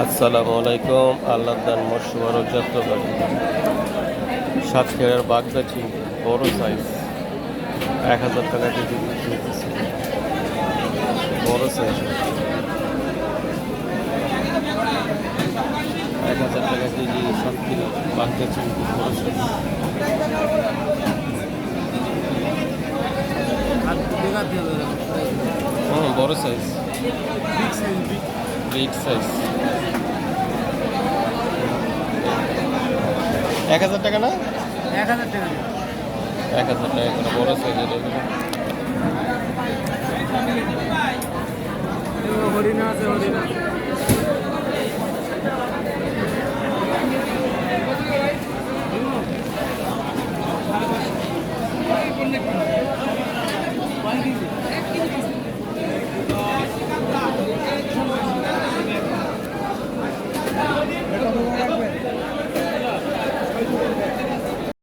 আসসালামু আলাইকুম। আল্লাহদান মশুয়ারক যাত্রাবাড়ি সাতক্ষীরার বাগদা চিংড়ি বড় সাইজ 1000 টাকা কেজি বিক্রি হতেছে। বড় সাইজ 1000 টাকা কেজি সাতক্ষীরার বাগদা চিংড়ি বড় সাইজ। বড় সাইজ বিগ সাইজ 1000 টাকা না, 1000 টাকা 1000 টাকা করে বড় সাইজের এগুলো। হরিণা আছে, হরিণা